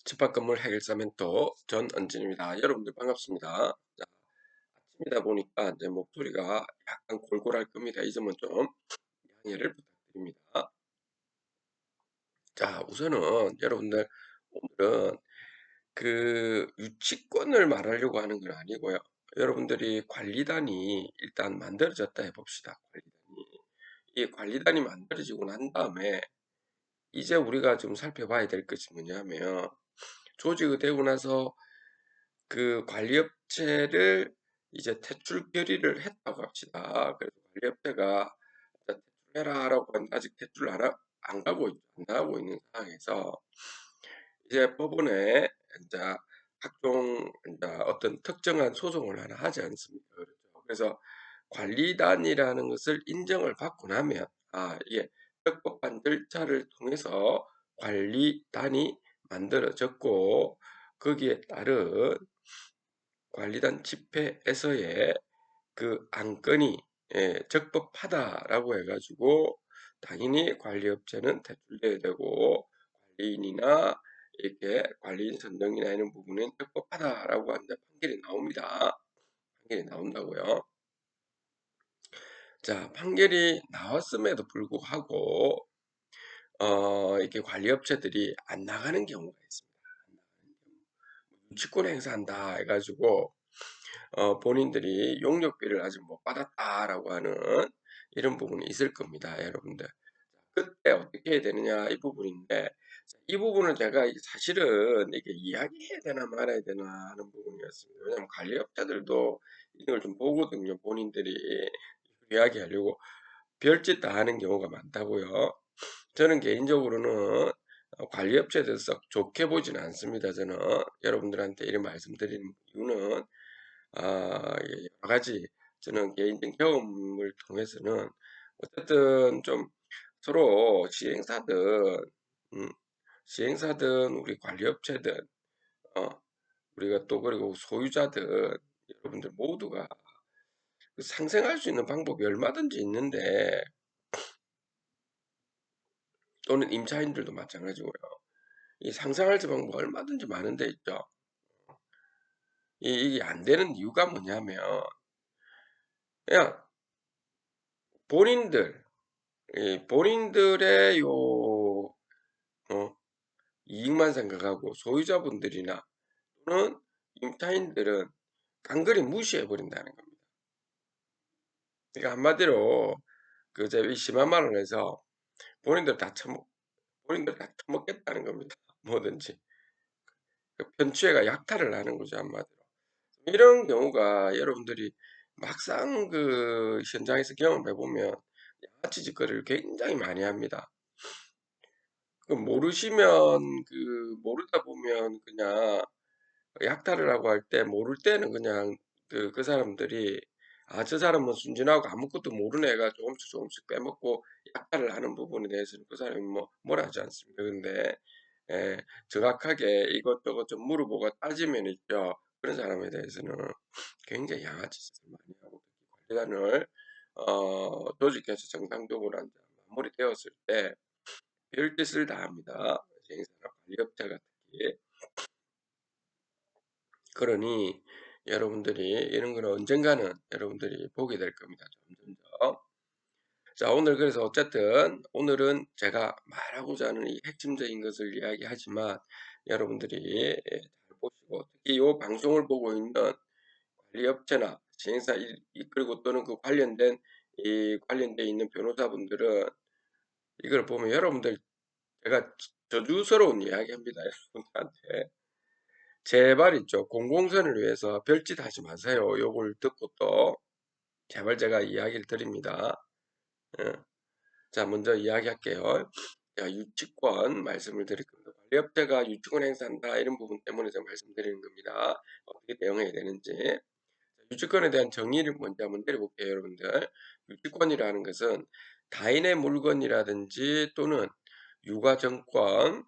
집합건물 해결사 멘토 전은진입니다. 여러분들 반갑습니다. 자, 아침이다 보니까 제 목소리가 약간 골골할 겁니다. 이 점은 좀 양해를 부탁드립니다. 자, 우선은 여러분들 오늘은 그 유치권을 말하려고 하는 건 아니고요. 여러분들이 관리단이 일단 만들어졌다 해봅시다. 관리단이. 이 관리단이 만들어지고 난 다음에 이제 우리가 좀 살펴봐야 될 것이 뭐냐면 조직이 되고 나서 그 관리업체를 이제 퇴출 결의를 했다고 합시다. 그래서 관리업체가 퇴출해라라고 하는데 아직 퇴출을 안 가고 안 나가고 있는 상황에서 이제 법원에 이제 각종 이제 어떤 특정한 소송을 하나 하지 않습니까? 그렇죠. 그래서 관리단이라는 것을 인정을 받고 나면 이게 적법한 절차를 통해서 관리단이 만들어졌고 거기에 따른 관리단 집회에서의 그 안건이 적법하다라고 해가지고 당연히 관리업체는 퇴출돼야 되고 관리인이나 이렇게 관리인 선정이나 이런 부분은 적법하다라고 하는데 판결이 나옵니다. 판결이 나온다고요. 자, 판결이 나왔음에도 불구하고 이렇게 관리업체들이 안 나가는 경우가 있습니다. 안 나가는 경우. 유치권 행사한다 해가지고 본인들이 용역비를 아직 못 받았다라고 하는 이런 부분이 있을 겁니다, 여러분들. 그때 어떻게 해야 되느냐 이 부분인데 이 부분을 제가 사실은 이게 이야기해야 되나 말아야 되나 하는 부분이었습니다. 왜냐하면 관리업자들도 이걸 좀 보거든요. 본인들이 이야기하려고 별짓 다 하는 경우가 많다고요. 저는 개인적으로는 관리업체들 썩 좋게 보지는 않습니다. 저는 여러분들한테 이런 말씀드리는 이유는 여러 가지 저는 개인적인 경험을 통해서는 어쨌든 좀 서로 음, 시행사든 우리 관리업체든 어, 우리가 또 그리고 소유자든 여러분들 모두가 그 상생할 수 있는 방법이 얼마든지 있는데 또는 임차인들도 마찬가지고요. 이 상생할 수 방법 얼마든지 많은데 있죠. 이게 안 되는 이유가 뭐냐면 그냥 본인들 본인들의 이익만 생각하고 소유자분들이나 또는 임차인들은 간거리 무시해 버린다는 겁니다. 그러니까 한마디로 그제 심한 말을 해서 본인들 다 처먹겠다는 겁니다. 뭐든지 그 편취해가 약탈을 하는 거죠, 한마디로. 이런 경우가 여러분들이 막상 그 현장에서 경험해 보면 양아치 짓거리를 굉장히 많이 합니다. 그 모르시면 모르다 보면 그냥 약탈을 하고 할 때 모를 때는 그냥 그 사람들이 저 사람은 순진하고 아무것도 모르는 애가 조금씩 조금씩 빼먹고 약탈을 하는 부분에 대해서는 그 사람이 뭐라 하지 않습니다. 근데 정확하게 이것저것 좀 물어보고 따지면 있죠. 그런 사람에 대해서는 굉장히 양아치 짓을 많이 하고 특히 관리단을 조직해서 정상적으로 이제 마무리되었을 때 별짓을 다 합니다. 행사나 관리업체가 특히. 그러니 여러분들이 이런 거는 언젠가는 여러분들이 보게 될 겁니다. 점점점. 자, 오늘 그래서 어쨌든 오늘은 제가 말하고자 하는 이 핵심적인 것을 이야기하지만 여러분들이 잘 보시고 특히 이 방송을 보고 있는 관리업체나 시행사 그리고 또는 그 관련돼 있는 변호사분들은 이걸 보면 여러분들 제가 저주스러운 이야기합니다. 여러분들한테. 제발 있죠. 공공선을 위해서 별짓 하지 마세요. 요걸 듣고 또 제발 제가 이야기를 드립니다. 예. 자, 먼저 이야기할게요. 자, 유치권 말씀을 드릴 겁니다. 관리업체가 유치권 행사한다 이런 부분 때문에 제가 말씀드리는 겁니다. 어떻게 대응해야 되는지. 유치권에 대한 정의를 먼저 한번 내려볼게요, 여러분들. 유치권이라는 것은 타인의 물건이라든지 또는 유가증권을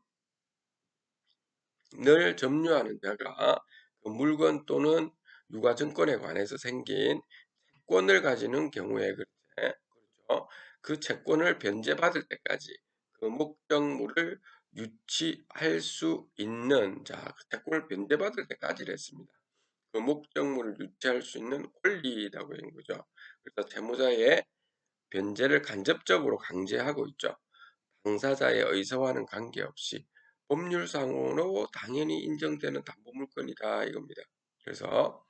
점유하는 자가 그 물건 또는 유가증권에 관해서 생긴 채권을 가지는 경우에 그렇죠. 그 채권을 변제받을 때까지 그 목적물을 유치할 수 있는 채권을 변제받을 때까지를 했습니다. 그 목적물을 유치할 수 있는 권리라고 하는 거죠. 그래서 채무자의 변제를 간접적으로 강제하고 있죠. 당사자의 의사와는 관계없이 법률상으로 당연히 인정되는 담보물권이다 이겁니다. 그래서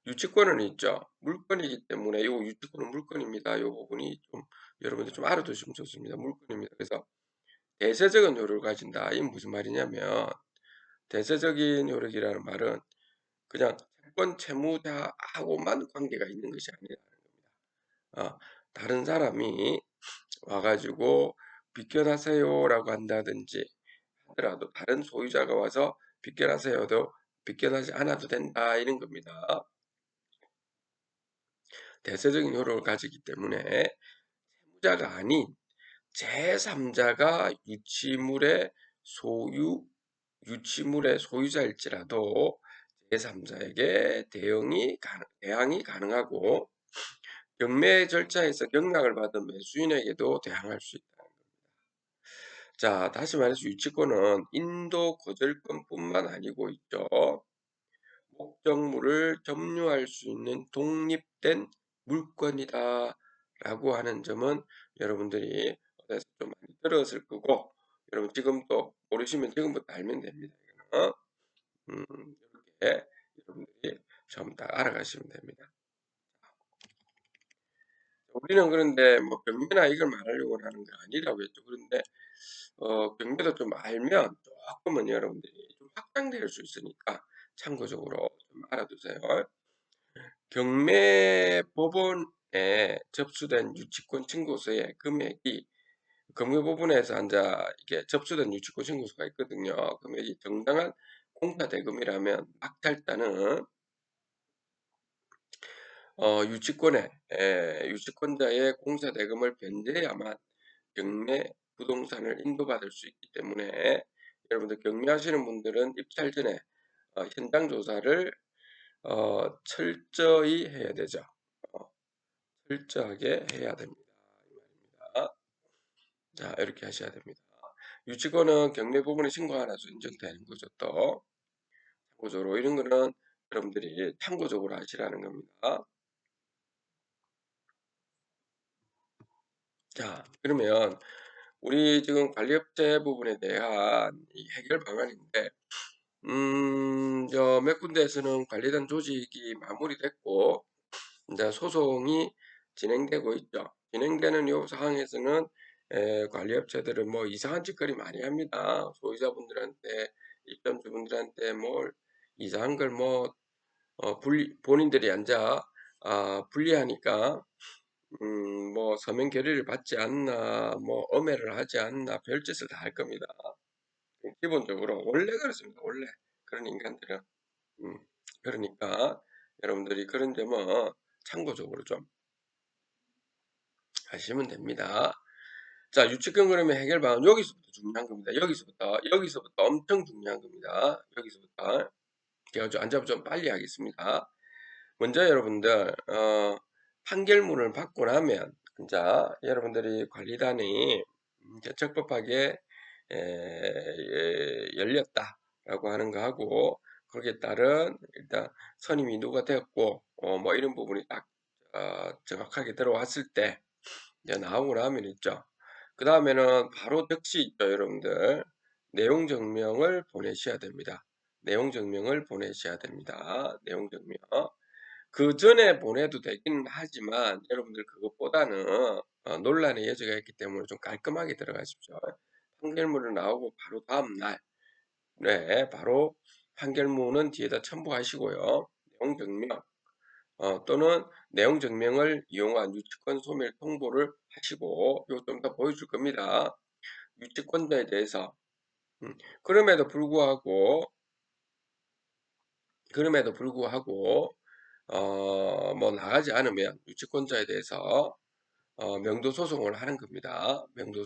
유치권은 있죠. 물건이기 때문에 이 유치권은 물건입니다. 이 부분이 좀 여러분들 좀 알아두시면 좋습니다. 물건입니다. 그래서 대세적인 효력을 가진다. 이게 무슨 말이냐면 대세적인 효력이라는 말은 그냥 채권 채무자하고만 관계가 있는 것이 아니라는 겁니다. 다른 사람이 와가지고 비껴나세요라고 한다든지 하더라도 다른 소유자가 와서 비껴나세요도 비껴나지 않아도 된다 이런 겁니다. 대세적인 효력을 가지기 때문에 채무자가 아닌 제3자가 유치물의 소유자일지라도 제3자에게 대항이 가능하고 경매 절차에서 경락을 받은 매수인에게도 대항할 수 있다는 겁니다. 자, 다시 말해서 유치권은 인도 거절권뿐만 아니고 있죠. 목적물을 점유할 수 있는 독립된 물건이다 라고 하는 점은 여러분들이 어디서 좀 많이 들었을 거고 여러분 지금도 모르시면 지금부터 알면 됩니다. 이렇게 여러분들이 처음 다 알아가시면 됩니다. 우리는 그런데 뭐 경매나 이걸 말하려고 하는 게 아니라고 했죠. 그런데 경매도 좀 알면 조금은 여러분들이 좀 확장될 수 있으니까 참고적으로 좀 알아두세요. 경매 법원에 접수된 유치권 청구서의 금액이 경매법원에서 이게 접수된 유치권 청구서가 있거든요. 금액이 정당한 공사대금이라면 막탈단은 유치권자의 공사대금을 변제해야만 경매 부동산을 인도받을 수 있기 때문에 여러분들 경매하시는 분들은 입찰 전에 현장 조사를 철저히 해야 되죠. 철저하게 해야 됩니다. 이 말입니다. 자, 이렇게 하셔야 됩니다. 유치권은 경매 부분에 신고 하나서 인정되는 거죠. 또 참고적으로 이런 거는 여러분들이 참고적으로 하시라는 겁니다. 자, 그러면 우리 지금 관리업체 부분에 대한 이 해결 방안인데 몇 군데에서는 관리단 조직이 마무리됐고 이제 소송이 진행되고 있죠. 진행되는 요 상황에서는 관리업체들은 뭐 이상한 짓거리 많이 합니다. 소유자분들한테 입점주분들한테 뭘 이상한 걸 뭐 본인들이 불리하니까 뭐 서면 결의를 받지 않나 뭐 엄해를 하지 않나 별짓을 다 할 겁니다. 기본적으로 원래 그렇습니다. 원래 그런 인간들은 그러니까 여러분들이 그런 점은 참고적으로 좀 하시면 됩니다. 자, 유치권 그러면 해결 방안 여기서부터 중요한 겁니다. 여기서부터 엄청 중요한 겁니다. 여기서부터 제가 좀 앉아서 좀 빨리 하겠습니다. 먼저 여러분들 판결문을 받고 나면 자, 여러분들이 관리단이 이제 적법하게 열렸다라고 하는 거 하고 거기에 따른 일단 선임이 누가 되었고 뭐 이런 부분이 딱 정확하게 들어왔을 때 이제 나오고 나면 있죠. 그 다음에는 바로 즉시 있죠, 여러분들. 내용 증명을 보내셔야 됩니다. 내용 증명을 보내셔야 됩니다. 내용 증명. 그 전에 보내도 되긴 하지만 여러분들 그것보다는 논란의 여지가 있기 때문에 좀 깔끔하게 들어가십시오. 판결문을 나오고 바로 다음 날, 네, 바로 판결문은 뒤에다 첨부하시고요. 내용 증명, 또는 내용 증명을 이용한 유치권 소멸 통보를 하시고 이거 좀 더 보여줄 겁니다. 유치권자에 대해서 그럼에도 불구하고 뭐 나가지 않으면 유치권자에 대해서 명도 소송을 하는 겁니다. 명도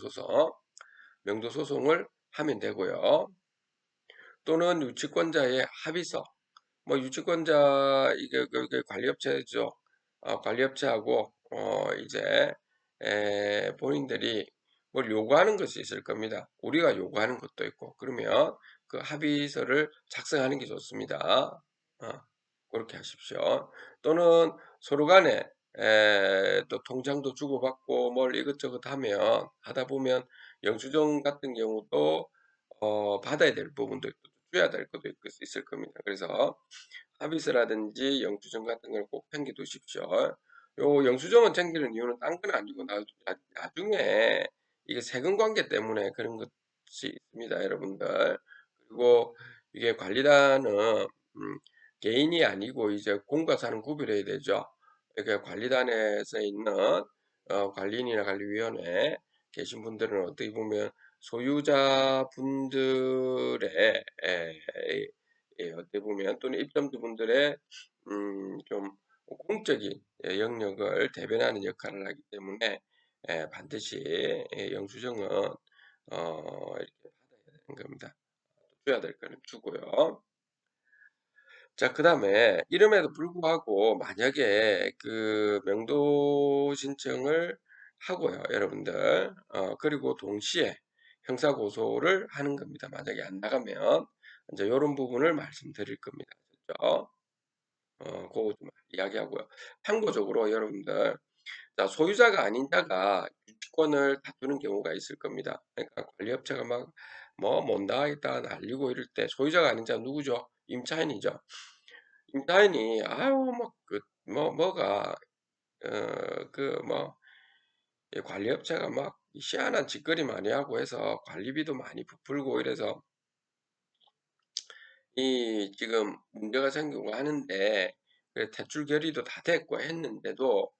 소송을 하면 되고요. 또는 유치권자의 합의서, 뭐 유치권자 이게 그 관리업체죠. 관리업체하고 이제 본인들이 뭘 요구하는 것이 있을 겁니다. 우리가 요구하는 것도 있고. 그러면 그 합의서를 작성하는 게 좋습니다. 어, 그렇게 하십시오. 또는 서로 간에 또 통장도 주고받고 뭘 이것저것 하다 보면 영수증 같은 경우도 받아야 될 부분도 있고 줘야 될 것도 있을 겁니다. 그래서 합의서라든지 영수증 같은 걸 꼭 챙겨 두십시오. 요 영수증은 챙기는 이유는 딴 건 아니고 나중에 이게 세금 관계 때문에 그런 것이 있습니다, 여러분들. 그리고 이게 관리단은 개인이 아니고 이제 공과사는 구별해야 되죠. 이렇게 관리단에서 있는 관리인이나 관리위원회 계신 분들은 어떻게 보면 소유자분들의 어떻게 보면 또는 입점주분들의 좀 공적인 영역을 대변하는 역할을 하기 때문에 반드시 영수증은 이렇게 받아야 되는 겁니다. 줘야 될 거는 주고요. 자, 그다음에 이름에도 불구하고 만약에 그 명도 신청을 하고요, 여러분들. 그리고 동시에 형사 고소를 하는 겁니다. 만약에 안 나가면 이제 요런 부분을 말씀드릴 겁니다. 그죠? 그거 좀 이야기하고요. 참고적으로 여러분들, 자, 소유자가 아닌 자가 유치권을 다투는 경우가 있을 겁니다. 그러니까 관리업체가 막 뭐 못 나가겠다 날리고 이럴 때 소유자가 아닌 자 누구죠? 임차인이죠. 임차인이 아유 뭐가 그 뭐 관리업체가 막 희한한 짓거리 많이 하고 해서 관리비도 많이 부풀고 이래서 이 지금 문제가 생기고 하는데 그 대출 결의도 다 됐고 했는데도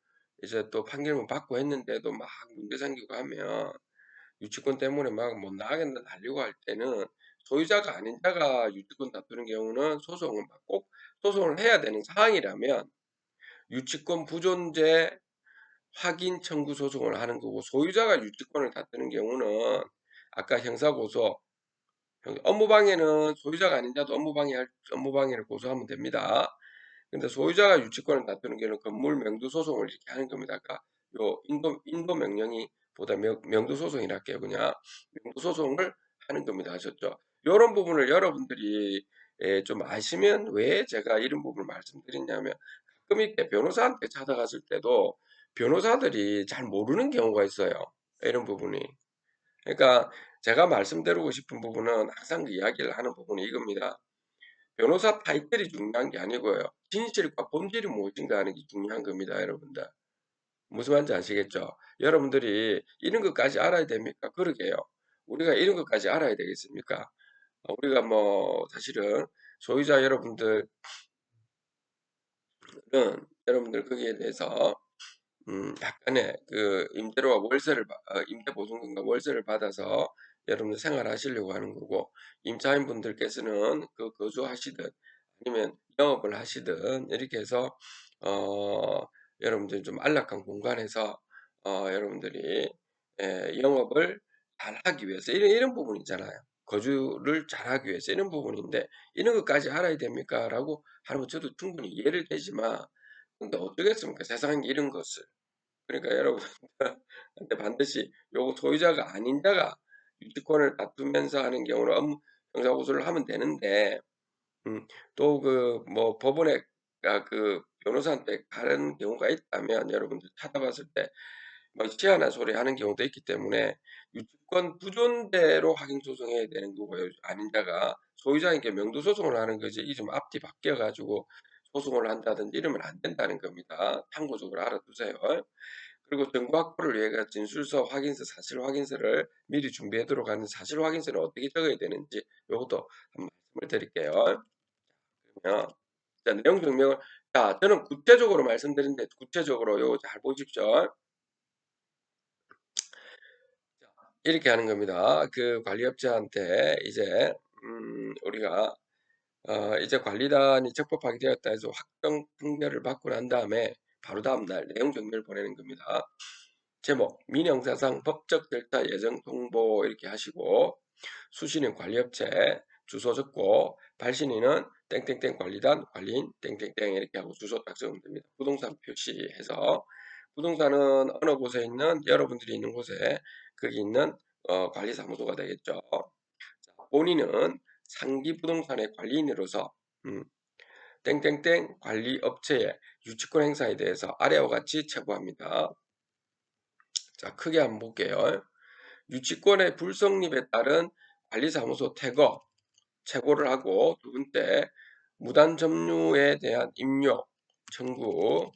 이제 또 판결문 받고 했는데도 막 문제 생기고 하면 유치권 때문에 막 못 나가겠다 달리고 할 때는 소유자가 아닌 자가 유치권 다투는 경우는 소송을 막 꼭 소송을 해야 되는 상황이라면 유치권 부존재 확인 청구 소송을 하는 거고, 소유자가 유치권을 다투는 경우는 아까 형사고소, 업무방해는 소유자가 아닌 자도 업무방해를 고소하면 됩니다. 근데 소유자가 유치권을 다투는 경우는 건물 명도 소송을 이렇게 하는 겁니다. 아까 요 인도 명령이 보다 명도 소송이라 할게요. 그냥 명도 소송을 하는 겁니다. 아셨죠? 요런 부분을 여러분들이 좀 아시면 왜 제가 이런 부분을 말씀드리냐면 가끔 이렇게 변호사한테 찾아갔을 때도 변호사들이 잘 모르는 경우가 있어요. 이런 부분이. 그러니까 제가 말씀드리고 싶은 부분은 항상 그 이야기를 하는 부분이 이겁니다. 변호사 타이틀이 중요한 게 아니고요. 진실과 본질이 무엇인가 하는 게 중요한 겁니다, 여러분들. 무슨 말인지 아시겠죠? 여러분들이 이런 것까지 알아야 됩니까? 그러게요. 우리가 이런 것까지 알아야 되겠습니까? 우리가 뭐 사실은 소유자 여러분들은 여러분들 거기에 대해서 약간의 그 임대료와 임대 보증금과 월세를 받아서 여러분들 생활하시려고 하는 거고, 임차인분들께서는 그 거주하시든 아니면 영업을 하시든 이렇게 해서 여러분들 좀 안락한 공간에서 여러분들이 영업을 잘하기 위해서 이런 부분이 있잖아요. 거주를 잘하기 위해서 이런 부분인데 이런 것까지 알아야 됩니까? 라고 하면 저도 충분히 이해를 되지만 근데 어쩌겠습니까? 세상에 이런 것을. 그러니까 여러분한테 반드시 요거 소유자가 아닌 자가 유치권을 다투면서 하는 경우는 형사고소를 하면 되는데 또 그 뭐 법원에 그 변호사한테 가는 경우가 있다면 여러분들 찾아봤을 때 뭐 희한한 소리 하는 경우도 있기 때문에 유치권 부존대로 확인 소송해야 되는 거고요. 아닌 자가 소유자에게 명도 소송을 하는 거지 이름 앞뒤 바뀌어 가지고 소송을 한다든지 이러면 안 된다는 겁니다. 참고적으로 알아두세요. 그리고 증거 확보를 위해 진술서, 확인서, 사실 확인서를 미리 준비하도록 하는 사실 확인서는 어떻게 적어야 되는지 요것도 한번 말씀을 드릴게요. 그러면 자, 내용 증명을 저는 구체적으로 말씀드리는데 구체적으로 요거 잘 보십시오. 이렇게 하는 겁니다. 그 관리업자한테 이제 우리가 이제 관리단이 적법하게 되었다 해서 확정 판결을 받고 난 다음에 바로 다음 날 내용 증명을 보내는 겁니다. 제목 민형사상 법적 절차 예정 통보 이렇게 하시고 수신인 관리업체 주소 적고 발신인은 땡땡땡 관리단 관리인 땡땡땡 이렇게 하고 주소 딱 적으면 됩니다. 부동산 표시해서 부동산은 어느 곳에 있는 여러분들이 있는 곳에 거기 있는 관리사무소가 되겠죠. 자, 본인은 상기 부동산의 관리인으로서 땡땡땡 관리업체의 유치권 행사에 대해서 아래와 같이 체부합니다. 자, 크게 한번 볼게요. 유치권의 불성립에 따른 관리사무소 퇴거, 체고를 하고 두 번째 무단 점유에 대한 임료 청구,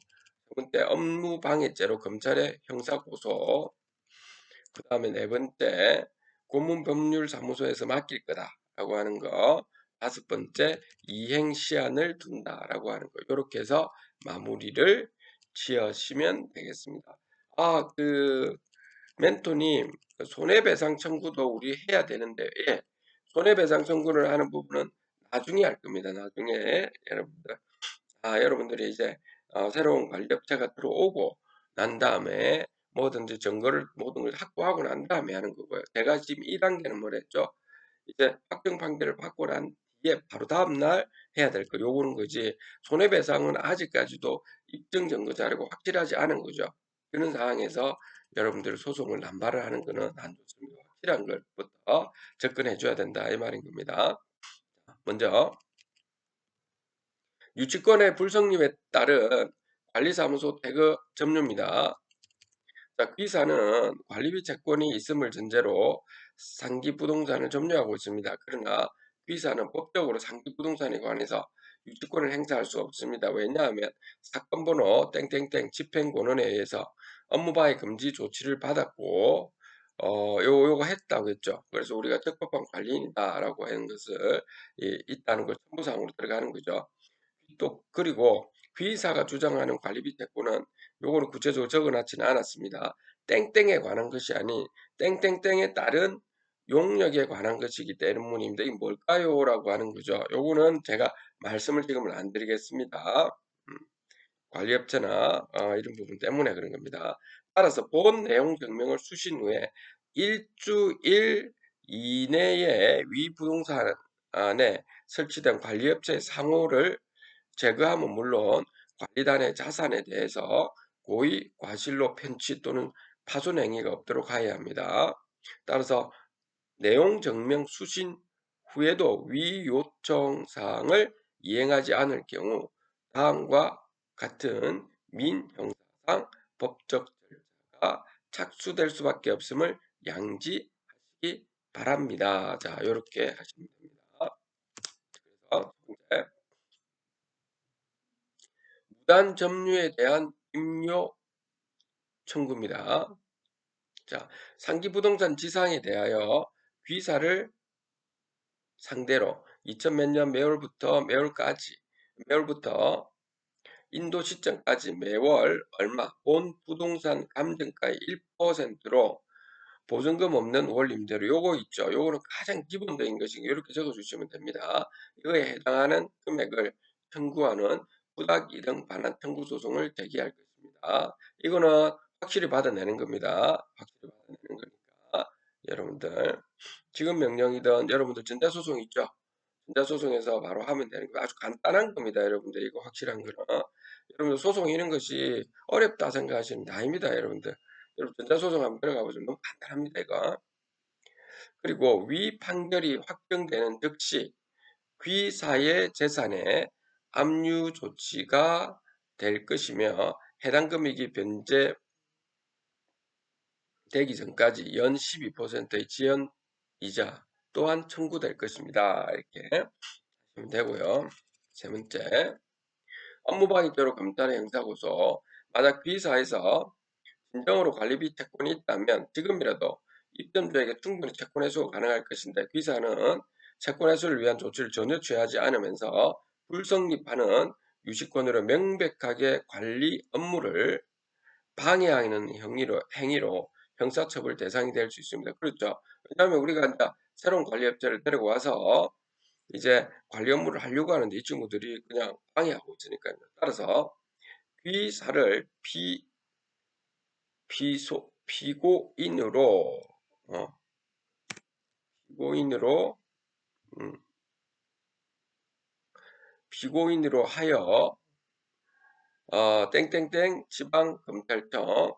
두 번째 업무방해죄로 검찰에 형사고소, 그 다음에 네 번째 고문법률사무소에서 맡길 거다라고 하는 거, 다섯 번째 이행시한을 둔다라고 하는 거, 이렇게 해서 마무리를 지으시면 되겠습니다. 멘토님, 손해배상 청구도 우리 해야 되는데, 예, 손해배상 청구를 하는 부분은 나중에 할 겁니다. 나중에 여러분들, 여러분들이 이제 새로운 관리업체가 들어오고 난 다음에 뭐든지 증거를 모든 걸 확보하고 난 다음에 하는 거고요. 제가 지금 2단계는 뭐랬죠? 이제 확정 판결을 받고 난 뒤에 바로 다음날 해야 될 거, 요거는 거지. 손해배상은 아직까지도 입증 증거 자료가 확실하지 않은 거죠. 그런 상황에서 여러분들 소송을 남발을 하는 거는 안 좋습니다. 확실한 것부터 접근해 줘야 된다, 이 말인 겁니다. 먼저 유치권의 불성립에 따른 관리사무소 퇴거 점유입니다. 자, B사는 관리비 채권이 있음을 전제로 상기 부동산을 점유하고 있습니다. 그러나 B사는 법적으로 상기 부동산에 관해서 유치권을 행사할 수 없습니다. 왜냐하면 사건 번호 땡땡땡 집행권원에 의해서 업무방해 금지 조치를 받았고 요거 했다고 했죠. 그래서 우리가 적법한 관리인이다라고 하는 것을 있다는 걸 첨부사항으로 들어가는 거죠. 또 그리고 B사가 주장하는 관리비 채권은 요거는 구체적으로 적어놨지는 않았습니다. 땡땡에 관한 것이 아닌 땡땡땡에 따른 용역에 관한 것이기 때문입니다. 이게 뭘까요? 라고 하는 거죠. 요거는 제가 말씀을 지금은 안 드리겠습니다. 관리업체나 이런 부분 때문에 그런 겁니다. 따라서 본 내용 증명을 수신 후에 일주일 이내에 위 부동산 안에 설치된 관리업체의 상호를 제거하면 물론 관리단의 자산에 대해서 고의 과실로 편취 또는 파손 행위가 없도록 하여야 합니다. 따라서 내용 증명 수신 후에도 위 요청 사항을 이행하지 않을 경우 다음과 같은 민형사상 법적 절차가 착수될 수밖에 없음을 양지하시기 바랍니다. 자, 이렇게 하시면 됩니다. 그래서 이제 무단 점유에 대한 임료 청구입니다. 자, 상기부동산 지상에 대하여 귀사를 상대로 2000몇 년 매월부터 인도 시점까지 매월 얼마 본 부동산 감정가의 1%로 보증금 없는 월 임대료, 요거 있죠. 요거는 가장 기본적인 것이니까 이렇게 적어 주시면 됩니다. 이거에 해당하는 금액을 청구하는 부당 이등 반환 청구 소송을 제기할 것입니다. 이거는 확실히 받아내는 겁니다. 확실히 받아내는 거니까 여러분들 지급 명령이든 여러분들 전자소송 있죠. 전자소송에서 바로 하면 되는 거 아주 간단한 겁니다. 여러분들 이거 확실한 거는 여러분들 소송 이런 것이 어렵다 생각하시는 게 아닙니다. 여러분들 전자소송 한번 들어가 보시면 너무 간단합니다. 이거. 그리고 위 판결이 확정되는 즉시 귀사의 재산에 압류 조치가 될 것이며 해당 금액이 변제되기 전까지 연 12%의 지연이자 또한 청구될 것입니다. 이렇게 하시면 되고요. 세 번째, 업무방해죄로 검찰의 형사고소. 만약 B사에서 진정으로 관리비 채권이 있다면 지금이라도 입점자에게 충분히 채권 해소가 가능할 것인데 B사는 채권 해소를 위한 조치를 전혀 취하지 않으면서 불성립하는 유식권으로 명백하게 관리 업무를 방해하는 행위로 형사처벌 대상이 될 수 있습니다. 그렇죠. 왜냐하면 우리가 이제 새로운 관리업체를 데리고 와서 이제 관리 업무를 하려고 하는데 이 친구들이 그냥 방해하고 있으니까요. 따라서 B사를 피고인으로 어, 피고인으로 음, 피고인으로 하여 땡땡땡 지방검찰청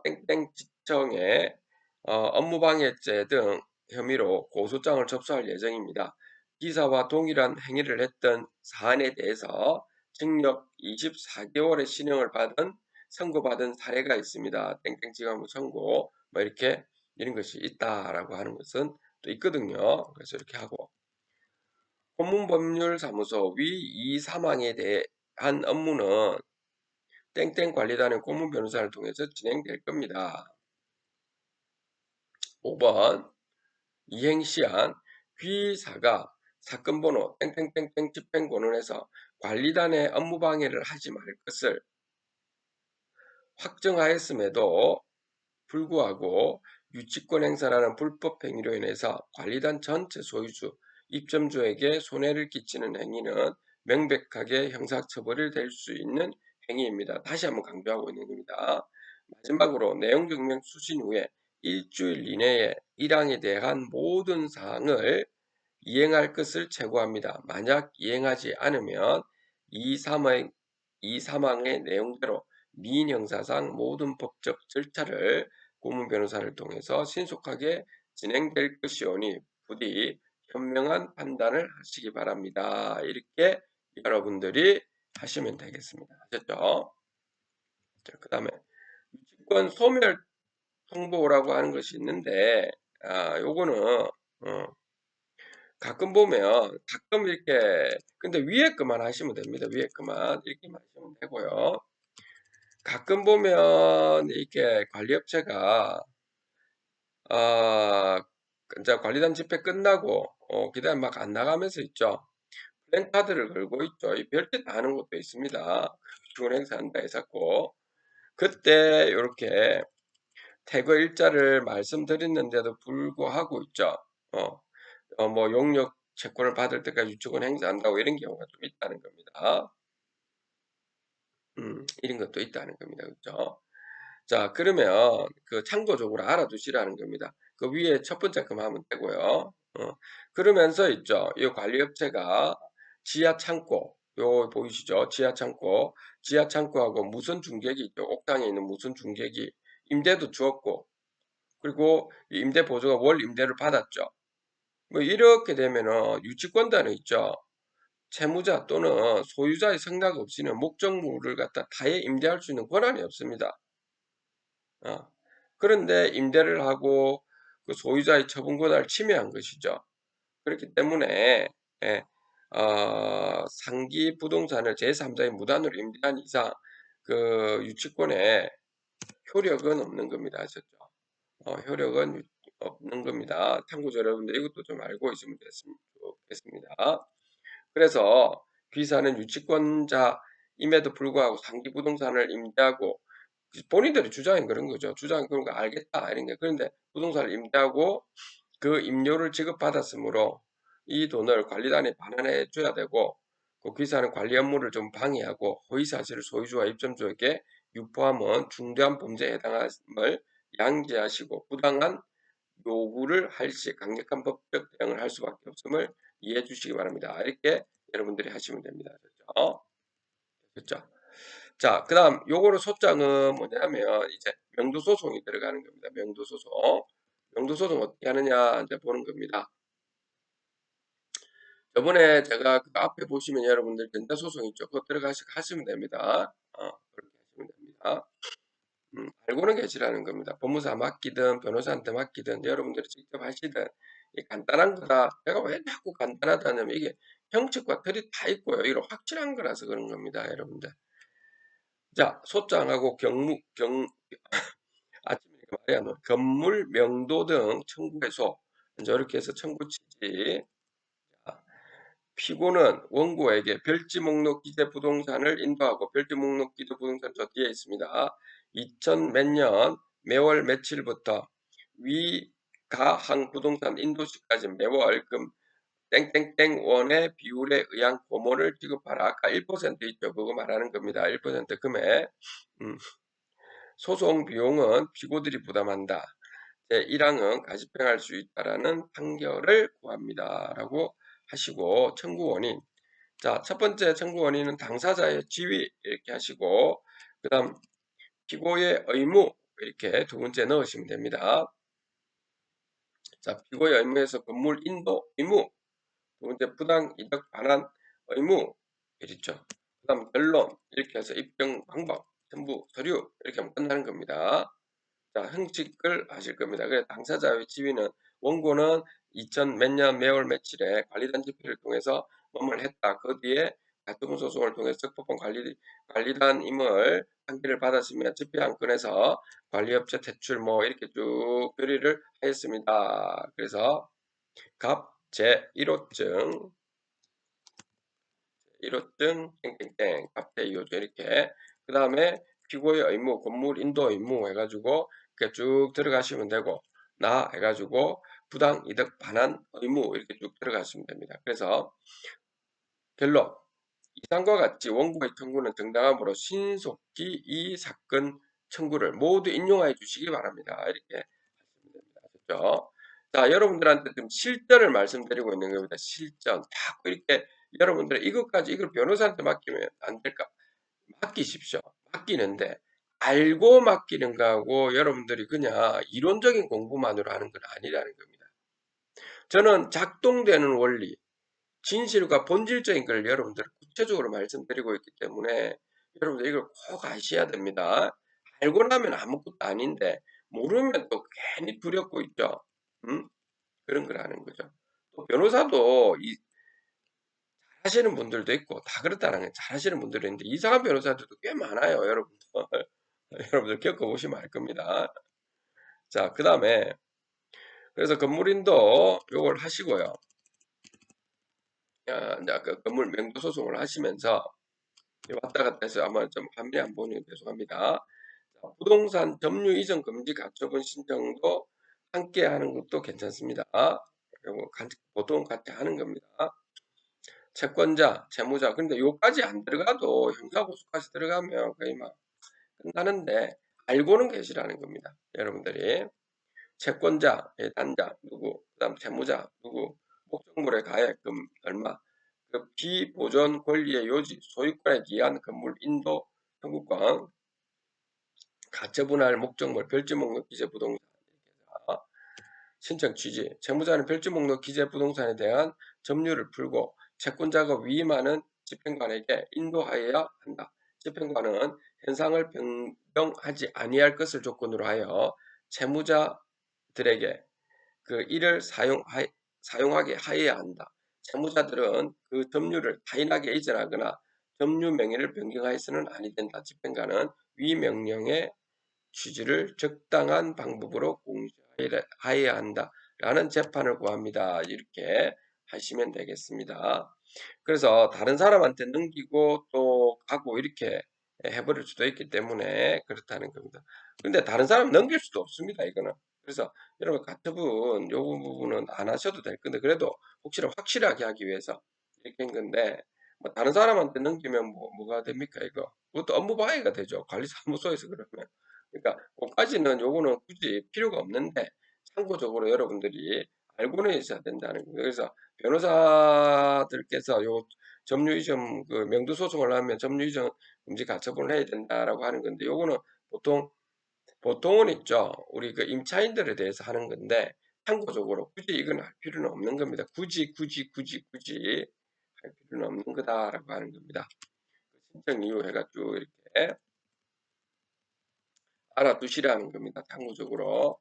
땡땡지청에 업무방해죄 등 혐의로 고소장을 접수할 예정입니다. 기사와 동일한 행위를 했던 사안에 대해서 징역 24개월의 실형을 선고받은 사례가 있습니다. 땡땡지검 선고 뭐 이렇게 이런 것이 있다라고 하는 것은 또 있거든요. 그래서 이렇게 하고 고문법률사무소 위 이 사망에 대한 업무는 땡땡 관리단의 고문 변호사를 통해서 진행될 겁니다. 5번 이행시한 귀사가 사건 번호 땡땡땡땡 집행본원에서 관리단의 업무방해를 하지 말 것을 확정하였음에도 불구하고 유치권 행사라는 불법 행위로 인해서 관리단 전체 소유주, 입점주에게 손해를 끼치는 행위는 명백하게 형사처벌이 될 수 있는 행위입니다. 다시 한번 강조하고 있는 겁니다. 마지막으로 내용증명 수신 후에 일주일 이내에 1항에 대한 모든 사항을 이행할 것을 최고합니다. 만약 이행하지 않으면 이 사망의 내용대로 민형사상 모든 법적 절차를 고문 변호사를 통해서 신속하게 진행될 것이오니 부디 현명한 판단을 하시기 바랍니다. 이렇게 여러분들이 하시면 되겠습니다. 아셨죠? 그 다음에 유치권 소멸 통보라고 하는 것이 있는데 요거는 가끔 보면 가끔 이렇게 근데 위에 것만 하시면 됩니다. 위에 것만 이렇게 하시면 되고요. 가끔 보면 이렇게 관리업체가 이제 관리단 집회 끝나고 그다음 막 안 나가면서 있죠. 플랜카드를 걸고 있죠. 이 별짓 다 하는 것도 있습니다. 좋은 행사한다 해서고 그때 이렇게 퇴거 일자를 말씀드렸는데도 불구하고 있죠. 뭐 용역 채권을 받을 때까지 유치권 행사한다고 이런 경우가 좀 있다는 겁니다. 이런 것도 있다는 겁니다. 그렇죠? 자, 그러면 그 참고적으로 알아두시라는 겁니다. 그 위에 첫 번째 것만 하면 되고요. 그러면서 있죠. 이 관리업체가 지하 창고, 요 보이시죠? 지하 창고, 지하 창고하고 무선 중계기 있죠. 옥상에 있는 무선 중계기 임대도 주었고, 그리고 임대 보조가 월 임대를 받았죠. 뭐 이렇게 되면은 유치권자는 있죠. 채무자 또는 소유자의 승낙 없이는 목적물을 갖다 타에 임대할 수 있는 권한이 없습니다. 그런데 임대를 하고 그 소유자의 처분 권한을 침해한 것이죠. 그렇기 때문에 예, 상기 부동산을 제3자의 무단으로 임대한 이상 그 유치권에 효력은 없는 겁니다. 아셨죠? 효력은 없는 겁니다. 참고로 여러분들 이것도 좀 알고 있으면 좋겠습니다. 그래서 귀사는 유치권자임에도 불구하고 상기 부동산을 임대하고 본인들이 주장인 그런 거죠. 주장 그런 거 알겠다 이런 게 그런데 부동산을 임대하고 그 임료를 지급받았으므로 이 돈을 관리단에 반환해 줘야 되고 그 귀사는 관리 업무를 좀 방해하고 허위사실을 소유주와 입점주에게 유포하면 중대한 범죄에 해당함을 양지하시고 부당한 요구를 할 시 강력한 법적 대응을 할 수밖에 없음을 이해해 주시기 바랍니다. 이렇게 여러분들이 하시면 됩니다. 그렇죠? 그렇죠? 자, 그다음 요거를 소장은 뭐냐면 이제 명도소송이 들어가는 겁니다. 명도소송. 명도소송 어떻게 하느냐 이제 보는 겁니다. 저번에 제가 그 앞에 보시면 여러분들 전자소송 있죠. 그거 하시면 됩니다. 그렇게 하시면 됩니다. 알고는 계시라는 겁니다. 법무사 맡기든 변호사한테 맡기든 여러분들이 직접 하시든 간단한 거다. 내가 왜 자꾸 간단하다냐면 이게 형식과 틀이 다 있고요. 이거 확실한 거라서 그런 겁니다. 여러분들. 자, 소장하고 아침에 말이 안 나. 건물 명도 등 청구해소. 이제 이렇게 해서 청구치지. 피고는 원고에게 별지 목록 기재 부동산을 인도하고 별지 목록 기재 부동산 저 뒤에 있습니다. 2000 몇 년 매월 며칠부터 위가항 부동산 인도시까지 매월 금 땡땡땡 원의 비율에 의한 고모를 지급하라. 아까 1% 있죠. 그거 말하는 겁니다. 1% 금액. 소송 비용은 피고들이 부담한다. 제1항은 가집행할 수 있다라는 판결을 구합니다. 라고 하시고 청구원인 자, 첫 번째 청구 원인은 당사자의 지위 이렇게 하시고, 그 다음 피고의 의무 이렇게 두 번째 넣으시면 됩니다. 자, 피고의 의무에서 건물 인도 의무, 두 번째 부당 이득 반환 의무 이렇죠. 그 다음 결론 이렇게 해서 입증 방법, 전부 서류 이렇게 하면 끝나는 겁니다. 자, 형식을 하실 겁니다. 그래서 당사자의 지위는 원고는 2000 몇 년 매월 며칠에 관리단 집회를 통해서 뭐뭘 했다. 그 뒤에 가처분 소송을 통해서 적법한 관리단임을 판결을 받았으며 집회 안건에서 관리업체 퇴출 뭐 이렇게 쭉 결의를 하였습니다. 그래서 갑, 제 1호증, 1호증, 땡땡땡, 갑대 2호증 이렇게 그 다음에 피고의 의무, 건물 인도 의무 해가지고 이렇게 쭉 들어가시면 되고 나 해가지고 부당 이득 반환 의무 이렇게 쭉 들어가시면 됩니다. 그래서 결론 이상과 같이 원고의 청구는 정당함으로 신속히 이 사건 청구를 모두 인용해 주시기 바랍니다. 이렇게 하시면 됩니다. 아셨죠? 자, 여러분들한테 좀 실전을 말씀드리고 있는 겁니다. 실전. 자꾸 이렇게 여러분들 이걸 변호사한테 맡기면 안 될까? 맡기십시오. 맡기는데 알고 맡기는 거하고 여러분들이 그냥 이론적인 공부만으로 하는 건 아니라는 겁니다. 저는 작동되는 원리, 진실과 본질적인 걸 여러분들 구체적으로 말씀드리고 있기 때문에 여러분들 이걸 꼭 아셔야 됩니다. 알고 나면 아무것도 아닌데 모르면 또 괜히 두렵고 있죠. 그런 걸 하는 거죠. 또 변호사도 잘하시는 분들도 있고 다 그렇다는 거예요. 잘하시는 분들이 있는데 이상한 변호사들도 꽤 많아요. 여러분들. 여러분들 겪어보시면 알 겁니다. 자, 그 다음에 그래서 건물인도 요걸 하시고요. 이제 그 건물 명도 소송을 하시면서 왔다 갔다 해서 아마 좀 화면이 안 보이는 게 죄송합니다. 부동산 점유 이전 금지 가처분 신청도 함께 하는 것도 괜찮습니다. 요거 보통 같이 하는 겁니다. 채권자, 채무자. 근데 요까지 안 들어가도 형사고소까지 들어가면 거의 막 끝나는데 알고는 계시라는 겁니다. 여러분들이 채권자, 예단자 누구, 그다음 채무자 누구, 목적물의 가액금 얼마, 그 비보존 권리의 요지, 소유권에 기한 건물 인도 청구권, 가처분할 목적물, 별지 목록 기재 부동산 신청 취지, 채무자는 별지 목록 기재 부동산에 대한 점유를 풀고 채권자가 위임하는 집행관에게 인도하여야 한다. 집행관은 현상을 변경하지 아니할 것을 조건으로 하여 채무자들에게 그 이를 사용하게 하여야 한다. 채무자들은 그 점유를 타인에게 이전하거나 점유 명의를 변경하여서는 아니 된다. 집행관은 위 명령의 취지를 적당한 방법으로 공시하여야 한다라는 재판을 구합니다. 이렇게 하시면 되겠습니다. 그래서 다른 사람한테 넘기고 또 가고 이렇게 해버릴 수도 있기 때문에 그렇다는 겁니다. 근데 다른 사람 넘길 수도 없습니다. 이거는. 그래서 여러분 가처분 요 부분은 안 하셔도 될 건데 그래도 혹시나 확실하게 하기 위해서 이렇게 한 건데 뭐 다른 사람한테 넘기면 뭐가 됩니까 이거? 그것도 업무 방해가 되죠. 관리사무소에서 그러면. 그러니까 그까지는 요거는 굳이 필요가 없는데 참고적으로 여러분들이 알고는 있어야 된다는 거예요. 그래서 변호사들께서 요 점유이전 그 명도 소송을 하면 점유이전 금지 가처분을 해야 된다라고 하는 건데 요거는 보통은 있죠. 우리 그 임차인들에 대해서 하는 건데 참고적으로 굳이 이건 할 필요는 없는 겁니다. 굳이 할 필요는 없는 거다라고 하는 겁니다. 신청 이유 해가지고 이렇게 알아두시라는 겁니다. 참고적으로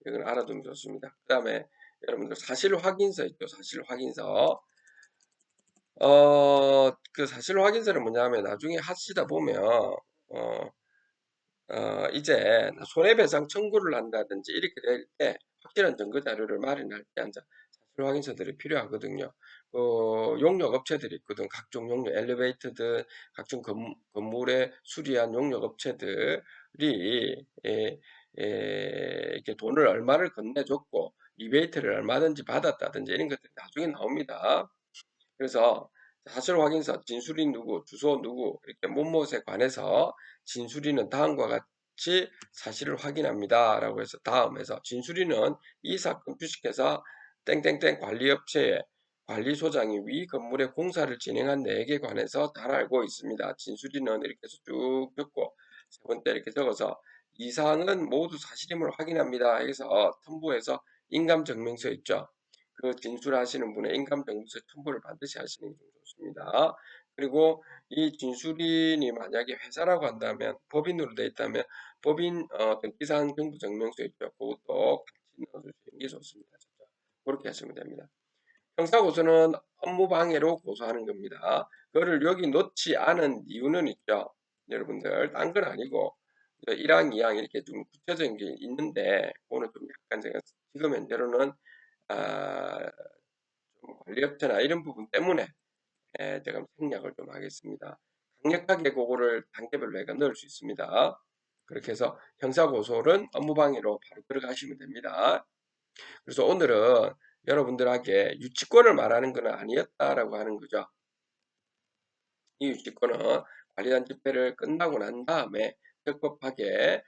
이건 알아두면 좋습니다. 그 다음에 여러분들 사실 확인서 있죠. 사실 확인서. 그 사실 확인서는 뭐냐면 나중에 하시다 보면 이제 손해배상 청구를 한다든지 이렇게 될 때 확실한 증거 자료를 마련할 때 이제 사실 확인서들이 필요하거든요. 용역 업체들이 있거든. 각종 용역 엘리베이터들, 각종 건물에 수리한 용역 업체들이 이렇게 돈을 얼마를 건네줬고 리베이트를 얼마든지 받았다든지 이런 것들이 나중에 나옵니다. 그래서 사실 확인서, 진술인 누구, 주소 누구 이렇게 못못에 관해서 진술인은 다음과 같이 사실을 확인합니다. 라고 해서 다음에서 진술인은 이 사건 주식회사 땡땡땡 관리업체에 관리소장이 위 건물의 공사를 진행한 내역에 관해서 잘 알고 있습니다. 진술인은 이렇게 해서 쭉 적고 세 번째 이렇게 적어서 이 사항은 모두 사실임을 확인합니다. 여기서 첨부해서 인감증명서 있죠. 그 진술하시는 분의 인감증명서 첨부를 반드시 하시는 게 좋습니다. 그리고 이 진술인이 만약에 회사라고 한다면 법인으로 되어 있다면 법인 등기사항 정부증명서 있죠. 그것도 같이 넣어주시는 게 좋습니다. 그렇게 하시면 됩니다. 형사고소는 업무방해로 고소하는 겁니다. 그거를 여기 놓지 않은 이유는 있죠. 여러분들 딴 건 아니고 1항, 2항 이렇게 좀 구체적인 게 있는데 그거는 좀 약간 제가 지금 현재로는 좀 관리업체나 이런 부분 때문에 제가 생략을 좀 하겠습니다. 강력하게 그거를 단계별로 해가 넣을 수 있습니다. 그렇게 해서 형사고소는 업무방해로 바로 들어가시면 됩니다. 그래서 오늘은 여러분들에게 유치권을 말하는 것은 아니었다라고 하는 거죠. 이 유치권은 관리단 집회를 끝나고 난 다음에 적법하게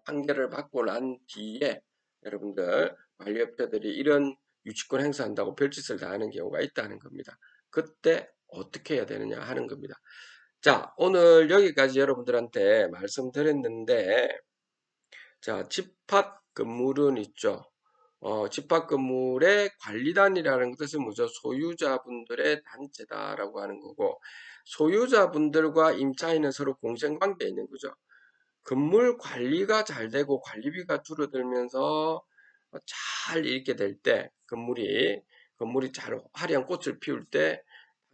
판결을 받고 난 뒤에 여러분들 관리업체들이 이런 유치권 행사한다고 별짓을 다 하는 경우가 있다는 겁니다. 그때 어떻게 해야 되느냐 하는 겁니다. 자, 오늘 여기까지 여러분들한테 말씀드렸는데, 자, 집합 건물은 있죠. 집합 건물의 관리단이라는 뜻은 뭐죠? 소유자분들의 단체다라고 하는 거고, 소유자분들과 임차인은 서로 공생관계에 있는 거죠. 건물 관리가 잘 되고 관리비가 줄어들면서 잘 이렇게 될 때, 건물이 잘 화려한 꽃을 피울 때,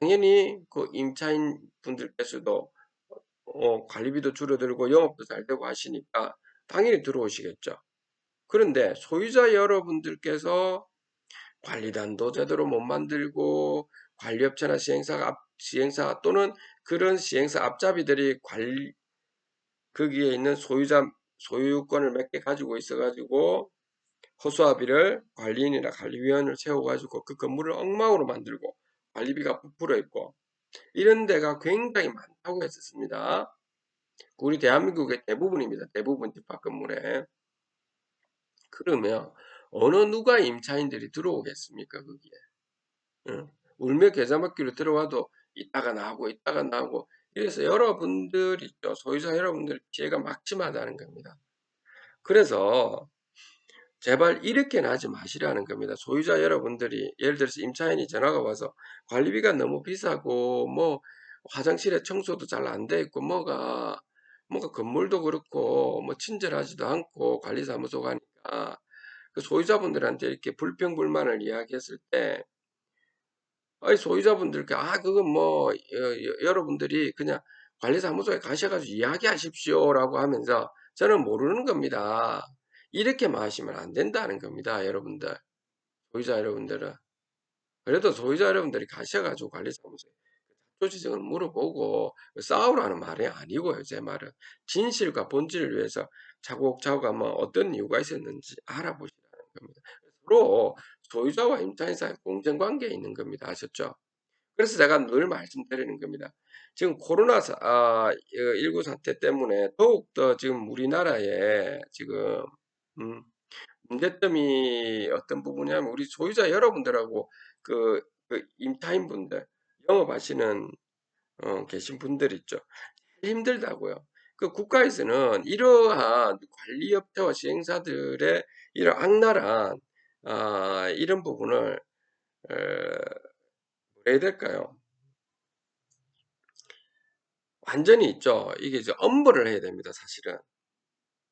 당연히 그 임차인 분들께서도 관리비도 줄어들고 영업도 잘 되고 하시니까 당연히 들어오시겠죠. 그런데 소유자 여러분들께서 관리단도 제대로 못 만들고 관리업체나 시행사 또는 그런 시행사 앞잡이들이 거기에 있는 소유권을 몇 개 가지고 있어가지고 허수아비를 관리인이나 관리위원을 세워가지고 그 건물을 엉망으로 만들고 관리비가 부풀어 있고 이런 데가 굉장히 많다고 했었습니다. 우리 대한민국의 대부분입니다. 대부분 집합 건물에. 그러면 어느 누가 임차인들이 들어오겠습니까 거기에. 응. 울며 겨자 먹기로 들어와도 있다가 나오고 있다가 나오고 이래서 여러분들 있죠. 소유자 여러분들 피해가 막심하다는 겁니다. 그래서 제발 이렇게는 하지 마시라는 겁니다. 소유자 여러분들이 예를 들어서 임차인이 전화가 와서 관리비가 너무 비싸고 뭐 화장실에 청소도 잘 안 돼 있고 뭐가 건물도 그렇고 뭐 친절하지도 않고 관리사무소가 하니까 그 소유자분들한테 이렇게 불평불만을 이야기했을 때 아니 소유자분들께 그건 뭐 여러분들이 그냥 관리사무소에 가셔가지고 이야기하십시오라고 하면서 저는 모르는 겁니다. 이렇게 마시면 안 된다는 겁니다. 여러분들 소유자 여러분들은 그래도 소유자 여러분들이 가셔가지고 관리사무소에 자초지종을 물어보고 싸우라는 말이 아니고요. 제 말은 진실과 본질을 위해서 차곡차곡 한번 어떤 이유가 있었는지 알아보시라는 겁니다. 서로 소유자와 임차인 사이 공정관계에 있는 겁니다. 아셨죠? 그래서 제가 늘 말씀드리는 겁니다. 지금 코로나19 사태 때문에 더욱더 지금 우리나라에 지금 음, 문제점이 어떤 부분이냐면 우리 소유자 여러분들하고 그 임차인분들 영업하시는 계신 분들 있죠. 힘들다고요. 그 국가에서는 이러한 관리업체와 시행사들의 이런 악랄한 이런 부분을 뭐라 해야 될까요? 완전히 있죠. 이게 이제 엄벌을 해야 됩니다. 사실은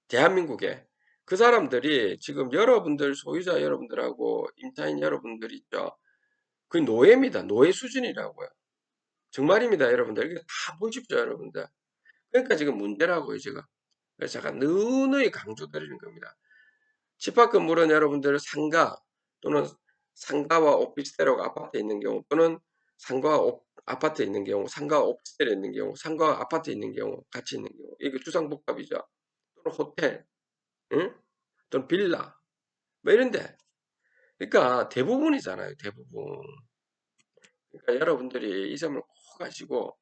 대한민국에 그 사람들이 지금 여러분들 소유자 여러분들하고 임차인 여러분들 있죠. 그 노예입니다. 노예 수준이라고요. 정말입니다, 여러분들. 이게 다 보십시오, 여러분들. 그러니까 지금 문제라고요, 지금. 그래서 제가 누누이 강조드리는 겁니다. 집합 건물은 여러분들 상가 또는 상가와 오피스텔하고 아파트에 있는 경우 또는 상가와 아파트에 있는 경우, 상가와 오피스텔에 있는 경우, 상가와 아파트에 있는 경우, 같이 있는 경우, 이게 주상복합이죠. 또는 호텔, 응? 또는 빌라, 뭐 이런데. 그러니까 대부분이잖아요, 대부분. 그러니까 여러분들이 이 점을 꼭 아시고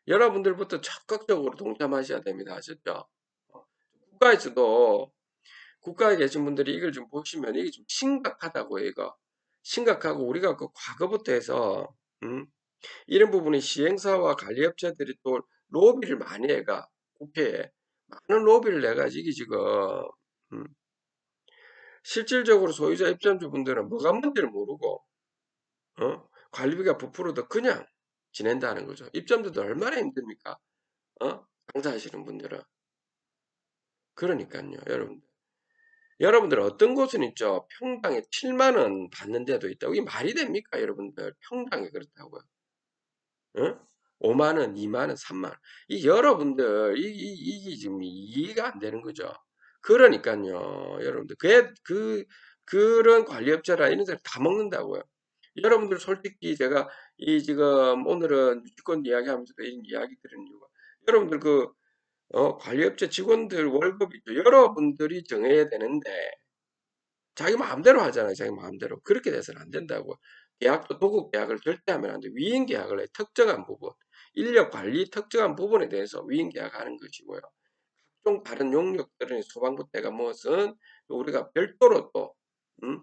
여러분들부터 적극적으로 동참하셔야 됩니다. 아셨죠? 국가에서도 국가에 계신 분들이 이걸 좀 보시면 이게 좀 심각하다고요, 이거. 심각하고 우리가 그 과거부터 해서 이런 부분이 시행사와 관리업체들이 또 로비를 많이 해가 국회에 많은 로비를 내 가지고 이게 지금 음 실질적으로 소유자 입점주분들은 뭐가 뭔지를 모르고 관리비가 부풀어도 그냥 지낸다는 거죠. 입점자도 얼마나 힘듭니까? 장사하시는 분들은. 그러니깐요, 여러분들. 여러분들 어떤 곳은 있죠. 평당에 7만 원 받는 데도 있다고. 이게 말이 됩니까, 여러분들? 평당에 그렇다고요. 어? 5만 원, 2만 원, 3만 원. 이 여러분들 이게 지금 이해가 안 되는 거죠. 그러니까요, 여러분들 그런 관리업체라 이런 데를 다 먹는다고요. 여러분들 솔직히 제가 이 지금 오늘은 유치권 이야기하면서도 이런 이야기 드리는 이유가 여러분들 관리업체 직원들 월급이 여러분들이 정해야 되는데 자기 마음대로 하잖아요. 자기 마음대로. 그렇게 돼서는 안 된다고. 계약도 도급 계약을 절대 하면 안 돼. 위임 계약을 해. 특정한 부분. 인력 관리 특정한 부분에 대해서 위임 계약하는 것이고요. 각종 다른 용역들은 소방부 때가 무엇은 우리가 별도로 또 음?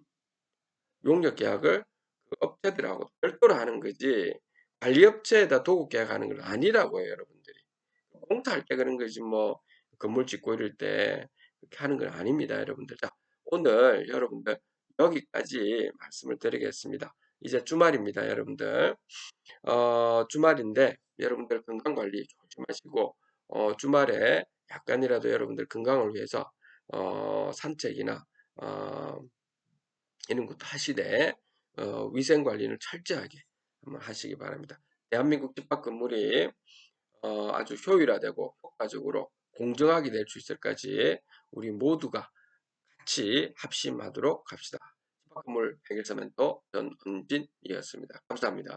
용역 계약을 그 업체들하고 별도로 하는 거지 관리업체에다 도급 계약하는 건 아니라고 해요, 여러분들이. 공사할 때 그런 거지 뭐 건물 짓고 이럴 때 그렇게 하는 건 아닙니다, 여러분들. 자, 오늘 여러분들 여기까지 말씀을 드리겠습니다. 이제 주말입니다, 여러분들. 주말인데 여러분들 건강 관리 조심하시고 주말에 약간이라도 여러분들 건강을 위해서 산책이나 어, 이런 것도 하시되 위생 관리는 철저하게 한번 하시기 바랍니다. 대한민국 집합 건물이 아주 효율화되고 효과적으로 공정하게 될 수 있을까지 우리 모두가 같이 합심하도록 합시다. 집합 건물 해결사 멘토 전은진이었습니다. 감사합니다.